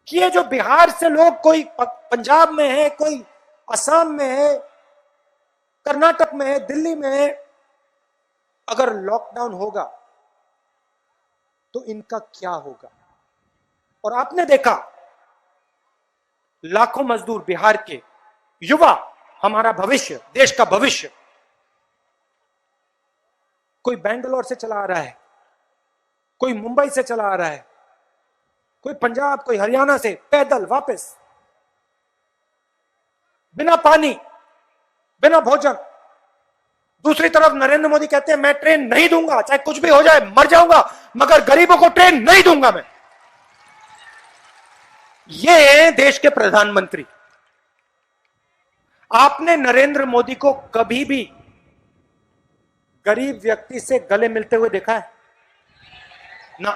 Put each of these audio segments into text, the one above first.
कि ये जो बिहार से लोग, कोई पंजाब में है, कोई असम में है, कर्नाटक में है, दिल्ली में है, अगर लॉकडाउन होगा तो इनका क्या होगा? और आपने देखा लाखों मजदूर बिहार के, युवा, हमारा भविष्य, देश का भविष्य, कोई बेंगलोर से चला आ रहा है, कोई मुंबई से चला आ रहा है, कोई पंजाब, कोई हरियाणा से पैदल वापस, बिना पानी, बिना भोजन। दूसरी तरफ नरेंद्र मोदी कहते हैं मैं ट्रेन नहीं दूंगा, चाहे कुछ भी हो जाए, मर जाऊंगा, मगर गरीबों को ट्रेन नहीं दूंगा मैं। ये है देश के प्रधानमंत्री। आपने नरेंद्र मोदी को कभी भी गरीब व्यक्ति से गले मिलते हुए देखा है? ना।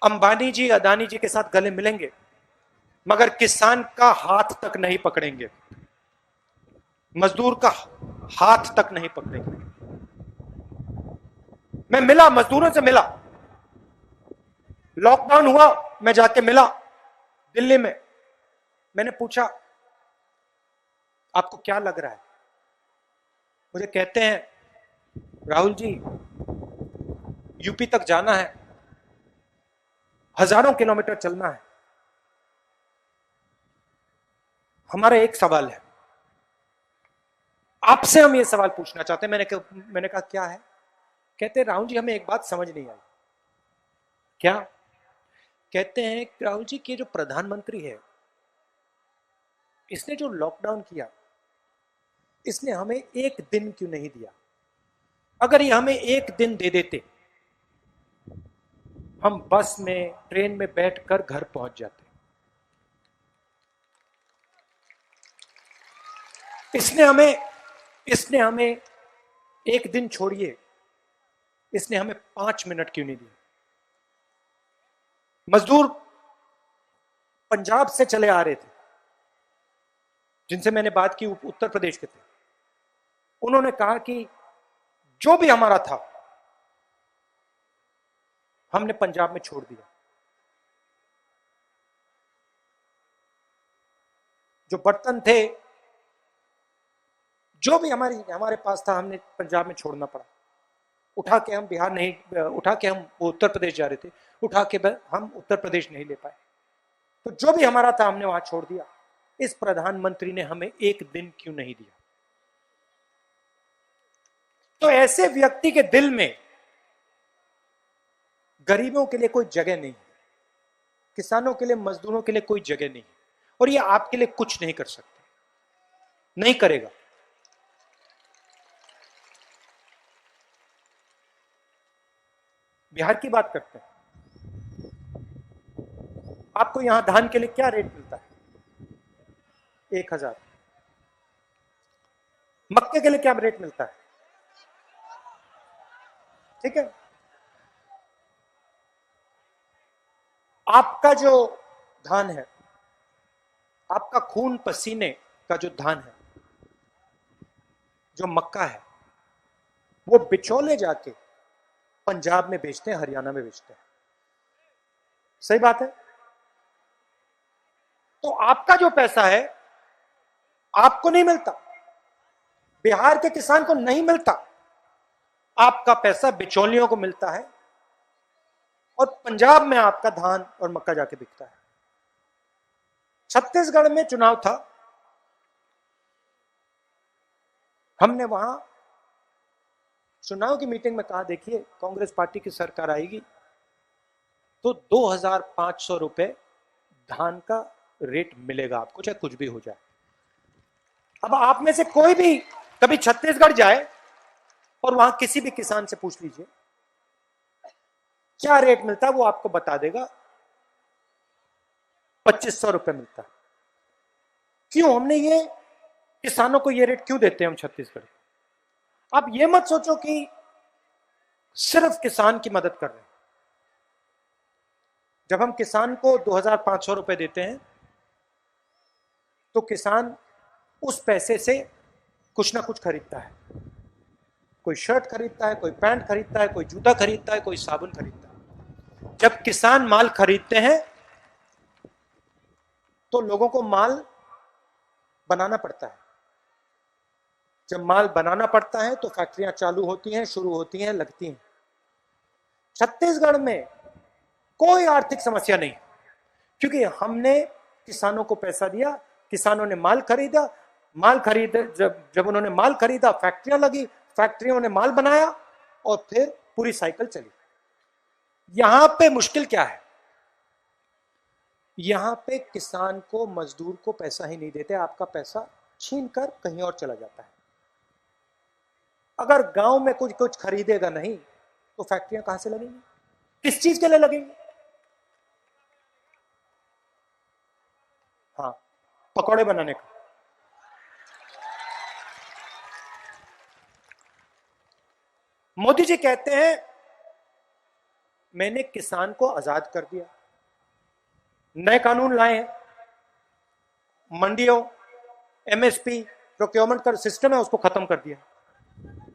अंबानी जी, अदानी जी के साथ गले मिलेंगे, मगर किसान का हाथ तक नहीं पकड़ेंगे, मजदूर का हाथ तक नहीं पकड़ेंगे। मैं मिला, मजदूरों से मिला, लॉकडाउन हुआ, मैं जाके मिला दिल्ली में। मैंने पूछा आपको क्या लग रहा है? मुझे कहते हैं राहुल जी, यूपी तक जाना है, हजारों किलोमीटर चलना है। हमारा एक सवाल है, आपसे हम ये सवाल पूछना चाहते हैं। मैंने कहा क्या है? कहते हैं राहुल जी हमें एक बात समझ नहीं आई। क्या? कहते हैं राहुल जी कि जो प्रधानमंत्री है, इसने जो लॉकडाउन किया, इसने हमें एक दिन क्यों नहीं दिया? अगर ये हमें एक दिन दे देते, हम बस में, ट्रेन में बैठकर घर पहुंच जाते। इसने हमें एक दिन छोड़िए, इसने हमें 5 मिनट क्यों नहीं दिया? मजदूर पंजाब से चले आ रहे थे, जिनसे मैंने बात की, उत्तर प्रदेश के थे। उन्होंने कहा कि जो भी हमारा था हमने पंजाब में छोड़ दिया, जो बर्तन थे, जो भी हमारे पास था, हमने पंजाब में छोड़ना पड़ा। उठा के हम बिहार नहीं, उठा के हम उत्तर प्रदेश जा रहे थे, उठा के हम उत्तर प्रदेश नहीं ले पाए। तो जो भी हमारा था हमने वहां छोड़ दिया। इस प्रधानमंत्री ने हमें एक दिन क्यों नहीं दिया? तो ऐसे व्यक्ति के दिल में गरीबों के लिए कोई जगह नहीं, किसानों के लिए, मजदूरों के लिए कोई जगह नहीं, और ये आपके लिए कुछ नहीं कर सकते, नहीं करेगा। बिहार की बात करते हैं। आपको यहां धान के लिए क्या रेट मिलता है? 1000। मक्के के लिए क्या रेट मिलता है? ठीक है। आपका जो धान है, आपका खून पसीने का जो धान है, जो मक्का है, वो बिचौले जाके पंजाब में बेचते हैं, हरियाणा में बेचते हैं। सही बात है। तो आपका जो पैसा है आपको नहीं मिलता, बिहार के किसान को नहीं मिलता, आपका पैसा बिचौलियों को मिलता है, और पंजाब में आपका धान और मक्का जाके बिकता है। छत्तीसगढ़ में चुनाव था, हमने वहां चुनाव की मीटिंग में कहा देखिए कांग्रेस पार्टी की सरकार आएगी तो 2500 रुपए धान का रेट मिलेगा आपको, चाहे कुछ भी हो जाए। अब आप में से कोई भी कभी छत्तीसगढ़ जाए और वहां किसी भी किसान से पूछ लीजिए क्या रेट मिलता है, वो आपको बता देगा 2500 रुपए मिलता है। क्यों? हमने ये किसानों को ये रेट क्यों देते हैं हम छत्तीसगढ़? आप ये मत सोचो कि सिर्फ किसान की मदद कर रहे हैं। जब हम किसान को 2500 रुपए देते हैं तो किसान उस पैसे से कुछ ना कुछ खरीदता है, कोई शर्ट खरीदता है, कोई पैंट खरीदता है, कोई जूता खरीदता है, कोई साबुन खरीदता है। जब किसान माल खरीदते हैं तो लोगों को माल बनाना पड़ता है। जब माल बनाना पड़ता है तो फैक्ट्रियां चालू होती हैं, शुरू होती हैं, लगती हैं। छत्तीसगढ़ में कोई आर्थिक समस्या नहीं, क्योंकि हमने किसानों को पैसा दिया, किसानों ने माल खरीदा, जब उन्होंने माल खरीदा फैक्ट्रियां लगी, फैक्ट्रियों ने माल बनाया और फिर पूरी साइकिल चली। यहां पे मुश्किल क्या है? यहां पे किसान को, मजदूर को पैसा ही नहीं देते, आपका पैसा छीन कर कहीं और चला जाता है। अगर गांव में कुछ कुछ खरीदेगा नहीं तो फैक्ट्रियां कहां से लगेंगी? किस चीज के लिए लगेंगी? हाँ, पकौड़े बनाने का। मोदी जी कहते हैं मैंने किसान को आजाद कर दिया, नए कानून लाए हैं, मंडियों, एमएसपी, प्रोक्योरमेंट का सिस्टम है उसको खत्म कर दिया।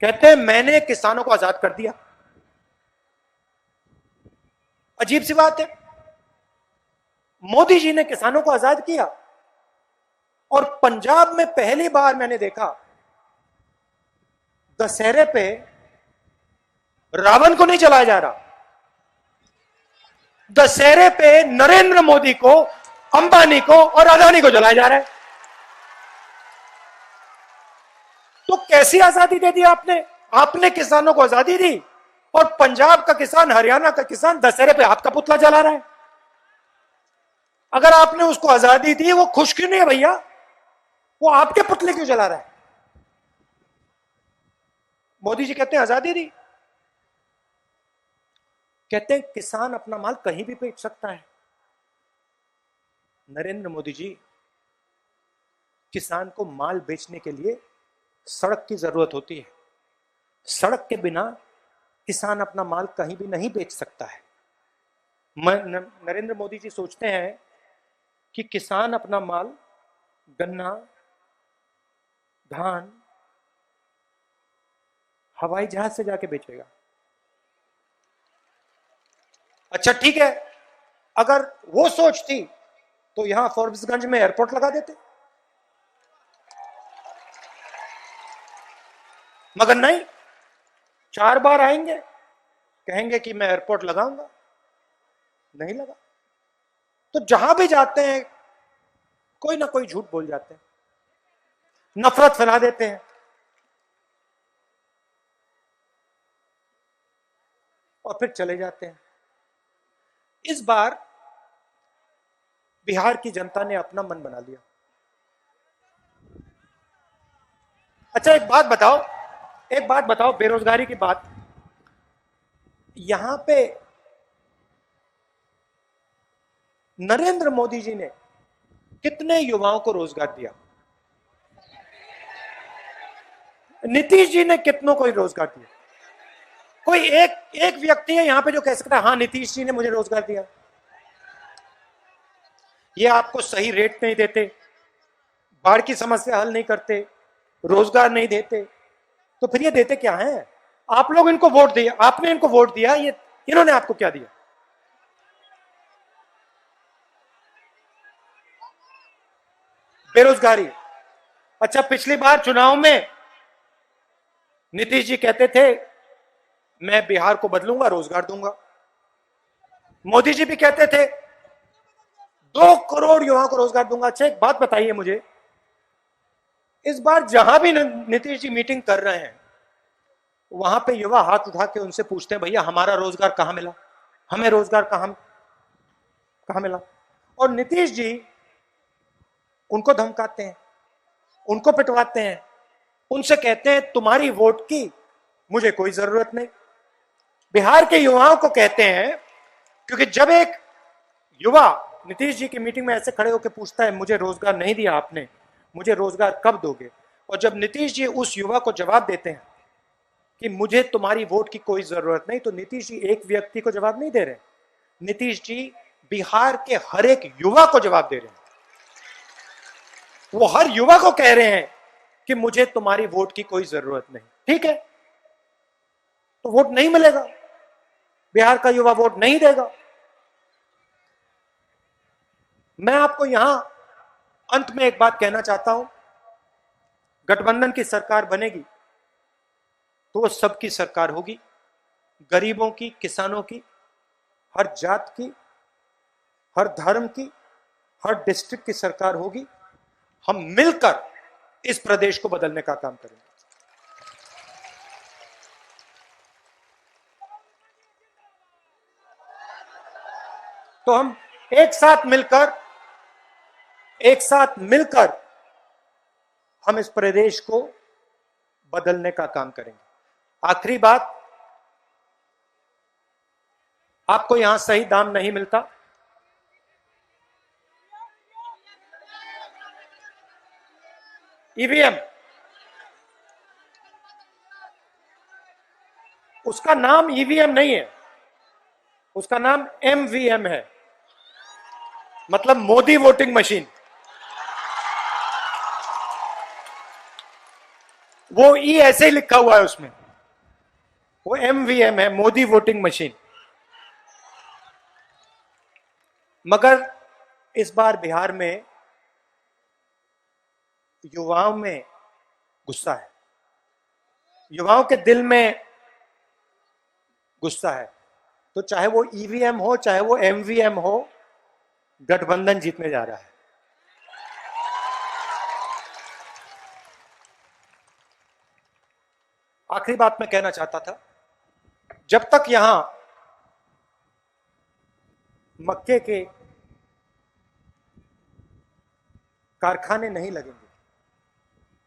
कहते हैं मैंने किसानों को आजाद कर दिया। अजीब सी बात है, मोदी जी ने किसानों को आजाद किया और पंजाब में पहली बार मैंने देखा दशहरे पे रावण को नहीं जलाया जा रहा, दशहरे पे नरेंद्र मोदी को, अंबानी को और अदानी को जलाया जा रहा है। तो कैसी आजादी दे दी आपने? आपने किसानों को आजादी दी और पंजाब का किसान, हरियाणा का किसान दशहरे पे आपका पुतला जला रहा है। अगर आपने उसको आजादी दी, वो खुश क्यों नहीं है भैया? वो आपके पुतले क्यों जला रहा है? मोदी जी कहते हैं आजादी दी, कहते हैं किसान अपना माल कहीं भी बेच सकता है। नरेंद्र मोदी जी, किसान को माल बेचने के लिए सड़क की जरूरत होती है। सड़क के बिना किसान अपना माल कहीं भी नहीं बेच सकता है। नरेंद्र मोदी जी सोचते हैं कि किसान अपना माल, गन्ना, धान, हवाई जहाज से जाके बेचेगा। अच्छा ठीक है, अगर वो सोच थी तो यहां फोर्ब्सगंज में एयरपोर्ट लगा देते, मगर नहीं, 4 बार आएंगे, कहेंगे कि मैं एयरपोर्ट लगाऊंगा, नहीं लगा। तो जहां भी जाते हैं कोई ना कोई झूठ बोल जाते हैं, नफरत फैला देते हैं और फिर चले जाते हैं। इस बार बिहार की जनता ने अपना मन बना लिया। अच्छा एक बात बताओ, बेरोजगारी की बात। यहां पे नरेंद्र मोदी जी ने कितने युवाओं को रोजगार दिया? नीतीश जी ने कितनों को रोजगार दिया? कोई एक व्यक्ति है यहां पे जो कह सकता है हाँ नीतीश जी ने मुझे रोजगार दिया? ये आपको सही रेट नहीं देते, बाढ़ की समस्या हल नहीं करते, रोजगार नहीं देते, तो फिर ये देते क्या हैं? आप लोग इनको वोट दिए, आपने इनको वोट दिया, ये इन्होंने आपको क्या दिया? बेरोजगारी। अच्छा पिछली बार चुनाव में नीतीश जी कहते थे मैं बिहार को बदलूंगा, रोजगार दूंगा। मोदी जी भी कहते थे 2 करोड़ युवाओं को रोजगार दूंगा। अच्छा एक बात बताइए मुझे, इस बार जहां भी नीतीश जी मीटिंग कर रहे हैं वहां पे युवा हाथ उठा के उनसे पूछते हैं भैया हमारा रोजगार कहां मिला, हमें रोजगार कहां मिला? और नीतीश जी उनको धमकाते हैं, उनको पिटवाते हैं, उनसे कहते हैं तुम्हारी वोट की मुझे कोई जरूरत नहीं। बिहार के युवाओं को कहते हैं, क्योंकि जब एक युवा नीतीश जी की मीटिंग में ऐसे खड़े होकर पूछता है मुझे रोजगार नहीं दिया आपने, मुझे रोजगार कब दोगे? और जब नीतीश जी उस युवा को जवाब देते हैं कि मुझे तुम्हारी वोट की कोई जरूरत नहीं, तो नीतीश जी एक व्यक्ति को जवाब नहीं दे रहे, नीतीश जी बिहार के हर एक युवा को जवाब दे रहे हैं। वो हर युवा को कह रहे हैं कि मुझे तुम्हारी वोट की कोई जरूरत नहीं। ठीक है, तो वोट नहीं मिलेगा, बिहार का युवा वोट नहीं देगा। मैं आपको यहां अंत में एक बात कहना चाहता हूं, गठबंधन की सरकार बनेगी तो वो सबकी सरकार होगी, गरीबों की, किसानों की, हर जात की, हर धर्म की, हर डिस्ट्रिक्ट की सरकार होगी। हम मिलकर इस प्रदेश को बदलने का काम करेंगे। तो हम एक साथ मिलकर हम इस प्रदेश को बदलने का काम करेंगे। आखिरी बात, आपको यहां सही दाम नहीं मिलता, ईवीएम, उसका नाम ईवीएम नहीं है, उसका नाम एमवीएम है, मतलब मोदी वोटिंग मशीन। वो ई ऐसे ही लिखा हुआ है उसमें, वो एमवीएम है, मोदी वोटिंग मशीन। मगर इस बार बिहार में युवाओं में गुस्सा है, युवाओं के दिल में गुस्सा है। तो चाहे वो ईवीएम हो, चाहे वो एमवीएम हो, गठबंधन जीतने जा रहा है। आखिरी बात मैं कहना चाहता था, जब तक यहां मक्के के कारखाने नहीं लगेंगे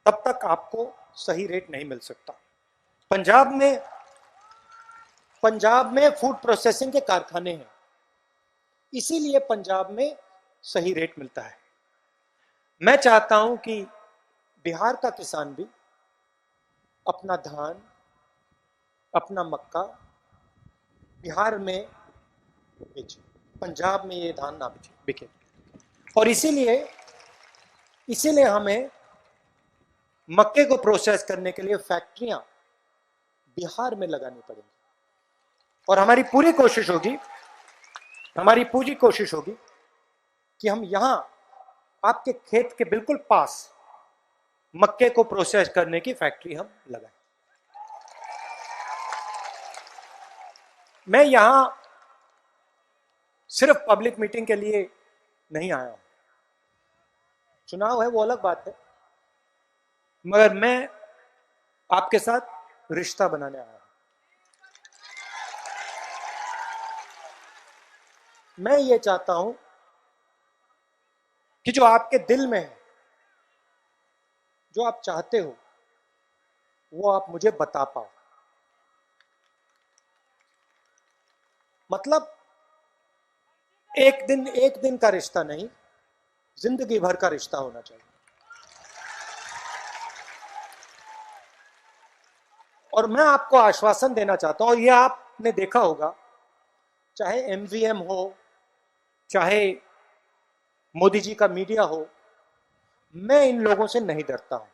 तब तक आपको सही रेट नहीं मिल सकता। पंजाब में फूड प्रोसेसिंग के कारखाने हैं, इसीलिए पंजाब में सही रेट मिलता है। मैं चाहता हूं कि बिहार का किसान भी अपना धान, अपना मक्का बिहार में बेचे, पंजाब में ये धान ना बिके। और इसीलिए हमें मक्के को प्रोसेस करने के लिए फैक्ट्रियां बिहार में लगानी पड़ेंगी। और हमारी पूरी कोशिश होगी कि हम यहां आपके खेत के बिल्कुल पास मक्के को प्रोसेस करने की फैक्ट्री हम लगाएं। मैं यहां सिर्फ पब्लिक मीटिंग के लिए नहीं आया हूं, चुनाव है वो अलग बात है, मगर मैं आपके साथ रिश्ता बनाने आया हूं। मैं ये चाहता हूं कि जो आपके दिल में है, जो आप चाहते हो, वो आप मुझे बता पाओ। मतलब एक दिन का रिश्ता नहीं, जिंदगी भर का रिश्ता होना चाहिए। और मैं आपको आश्वासन देना चाहता हूं, और यह आपने देखा होगा, चाहे एमवीएम हो, चाहे मोदी जी का मीडिया हो, मैं इन लोगों से नहीं डरता हूं।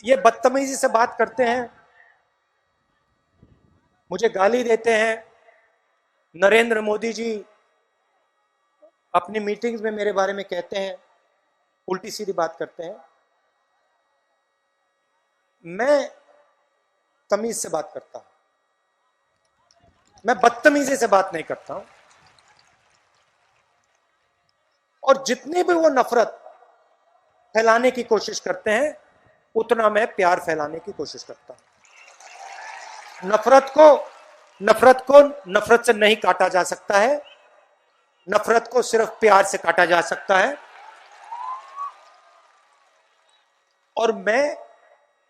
ये बदतमीजी से बात करते हैं, मुझे गाली देते हैं। नरेंद्र मोदी जी अपनी मीटिंग्स में मेरे बारे में कहते हैं, उल्टी सीधी बात करते हैं। मैं तमीज से बात करता हूं, मैं बदतमीजी से बात नहीं करता हूं। और जितनी भी वो नफरत फैलाने की कोशिश करते हैं, उतना मैं प्यार फैलाने की कोशिश करता हूं। नफरत को नफरत से नहीं काटा जा सकता है, नफरत को सिर्फ प्यार से काटा जा सकता है। और मैं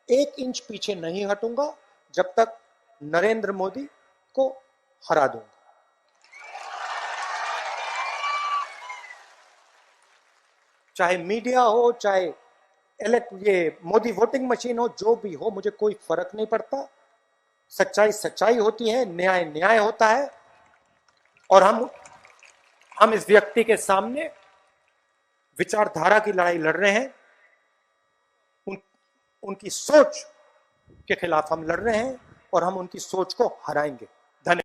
1 इंच पीछे नहीं हटूंगा जब तक नरेंद्र मोदी को हरा दूंगा। चाहे मीडिया हो, चाहे ये मोदी वोटिंग मशीन हो, जो भी हो, मुझे कोई फर्क नहीं पड़ता। सच्चाई सच्चाई होती है, न्याय न्याय होता है। और हम इस व्यक्ति के सामने विचारधारा की लड़ाई लड़ रहे हैं, उनकी सोच के खिलाफ हम लड़ रहे हैं, और हम उनकी सोच को हराएंगे।